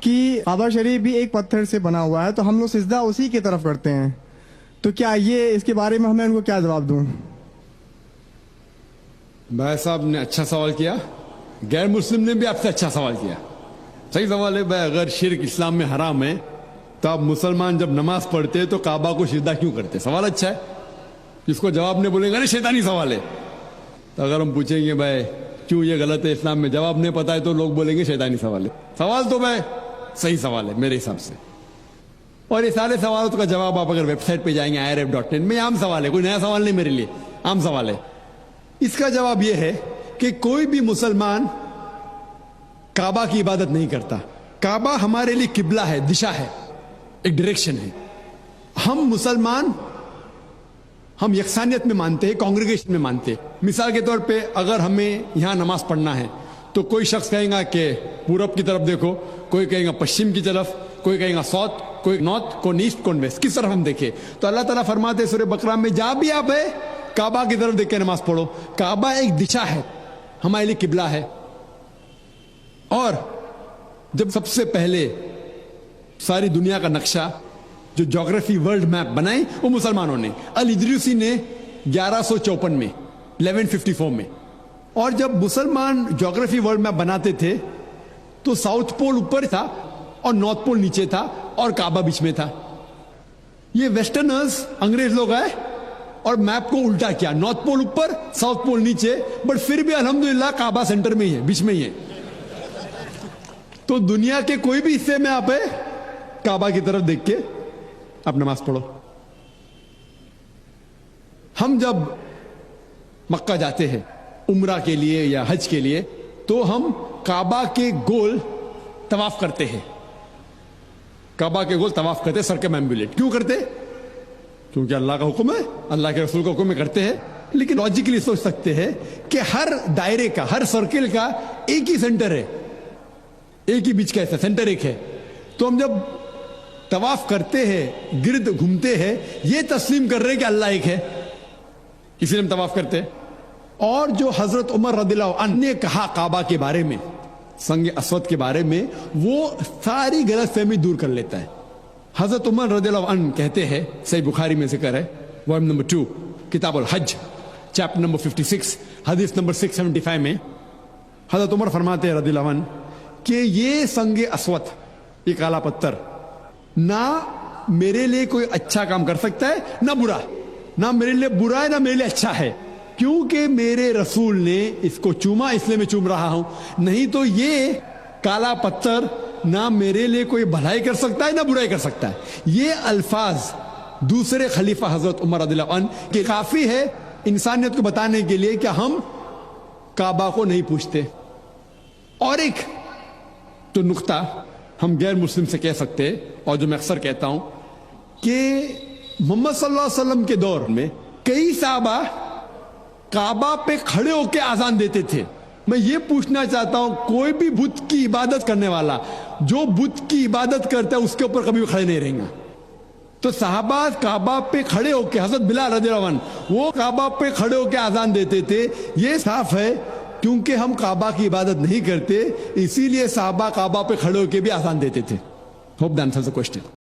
کہ کعبہ شریف بھی ایک پتھر سے بنا ہوا ہے تو ہم لوگ سجدہ اسی کی طرف کرتے ہیں، تو کیا یہ اس کے بارے میں ہمیں ان کو کیا جواب دوں؟ بھائی صاحب نے اچھا سوال کیا، غیر مسلم نے بھی آپ سے اچھا سوال کیا. صحیح سوال ہے بھائی. اگر شرک اسلام میں حرام ہے تو آپ مسلمان جب نماز پڑھتے ہیں تو کعبہ کو سجدہ کیوں کرتے؟ سوال اچھا ہے. جس کو جواب نہیں بولیں گے نا شیطانی سوال ہے. تو اگر ہم پوچھیں گے بھائی کیوں یہ غلط ہے اسلام میں، جواب نہیں پتا ہے تو لوگ بولیں گے شیطانی سوال ہے. سوال تو بھائی صحیح سوال ہے میرے حساب سے. اور یہ سارے سوالوں کا جواب آپ اگر ویب سائٹ پہ جائیں گے irf.in میں، عام سوال ہے، کوئی نیا سوال نہیں میرے لیے، عام سوال ہے. اس کا جواب یہ ہے کہ کوئی بھی مسلمان کعبہ کی عبادت نہیں کرتا. کعبہ ہمارے لیے قبلہ ہے، دشا ہے، ایک ڈائریکشن ہے. ہم مسلمان ہم یکسانیت میں مانتے ہیں، کانگریگیشن میں مانتے ہیں. مثال کے طور پہ اگر ہمیں یہاں نماز پڑھنا ہے تو کوئی شخص کہے گا کہ پورب کی طرف دیکھو، کوئی کہے گا پشچم کی طرف، کوئی کہے گا ساؤتھ، کوئی نارتھ، کوئی ایسٹ، کوئی ویسٹ، کس طرف ہم دیکھیں. تو اللہ تعالیٰ فرماتے ہیں سورہ بقرہ میں جہاں بھی آپ ہے کعبہ کی طرف دیکھ کے نماز پڑھو. کعبہ ایک دشا ہے، ہمارے لیے قبلہ ہے. اور جب سب سے پہلے ساری دنیا کا نقشہ جو جغرافی ورلڈ میپ بنائی وہ مسلمانوں نے، الادریسی نے 1154 میں 1154 میں. اور جب مسلمان جغرافی ورلڈ میپ بناتے تھے تو ساؤتھ پول اوپر تھا اور نارتھ پول نیچے تھا اور کعبہ بیچ میں تھا. یہ ویسٹرنرز انگریز لوگ آئے اور میپ کو الٹا کیا، نارتھ پول اوپر ساؤتھ پول نیچے، بٹ پھر بھی الحمدللہ کعبہ سینٹر میں ہی ہے، بیچ میں ہی ہے. تو دنیا کے کوئی بھی حصے میں آپ ہے کعبہ کی طرف دیکھ کے آپ نماز پڑھو. ہم جب مکہ جاتے ہیں عمرہ کے لیے یا حج کے لیے تو ہم کعبہ کے گول طواف کرتے ہیں. کعبہ کے گول طواف کرتے ہیں، سرکمامبولیٹ. کیوں کرتے؟ کیونکہ اللہ کا حکم ہے، اللہ کے رسول کا حکم میں کرتے ہیں. لیکن لاجیکلی سوچ سکتے ہیں کہ ہر دائرے کا، ہر سرکل کا ایک ہی سینٹر ہے، ایک ہی بیچ کا ایسا سینٹر ایک ہے. تو ہم جب طواف کرتے ہیں، گرد گھومتے ہیں، یہ تسلیم کر رہے ہیں کہ اللہ ایک ہے، اسی لیے ہم طواف کرتے ہیں. اور جو حضرت عمر رضی اللہ عنہ نے کہا کعبہ کے بارے میں، سنگ اسود کے بارے میں، وہ ساری غلط فہمی دور کر لیتا ہے. حضرت عمر رضی اللہ عنہ کہتے ہیں، صحیح بخاری میں ذکر ہے، والیوم نمبر 2 کتاب الحج چیپٹر نمبر 56 حدیث نمبر 675 میں حضرت عمر فرماتے ہیں رضی اللہ عنہ کہ یہ سنگ اسود، یہ کالا پتھر، نہ میرے لیے کوئی اچھا کام کر سکتا ہے نہ برا، نہ میرے لیے برا ہے نہ میرے لیے اچھا ہے، کیونکہ میرے رسول نے اس کو چوما، اس لیے میں چوم رہا ہوں. نہیں تو یہ کالا پتھر نہ میرے لیے کوئی بھلائی کر سکتا ہے نہ برائی کر سکتا ہے. یہ الفاظ دوسرے خلیفہ حضرت عمر رضی اللہ عنہ کہ کافی ہے انسانیت کو بتانے کے لیے کہ ہم کعبہ کو نہیں پوچھتے. اور ایک تو نقطہ ہم غیر مسلم سے کہہ سکتے ہیں، اور جو میں اکثر کہتا ہوں، کہ محمد صلی اللہ علیہ وسلم کے دور میں کئی صحابہ کعبہ پہ کھڑے ہو کے اذان دیتے تھے. میں یہ پوچھنا چاہتا ہوں، کوئی بھی بت کی عبادت کرنے والا جو بت کی عبادت کرتا ہے اس کے اوپر کبھی بھی کھڑے نہیں رہیں گا. تو صحابہ کعبہ پہ کھڑے ہو کے، حضرت بلال رضی اللہ عنہ وہ کعبہ پہ کھڑے ہو کے اذان دیتے تھے. یہ صاف ہے کیونکہ ہم کعبہ کی عبادت نہیں کرتے، اسی لیے صحابہ کعبہ پہ کھڑے ہو کے بھی اذان دیتے تھے. Hope that answers the question.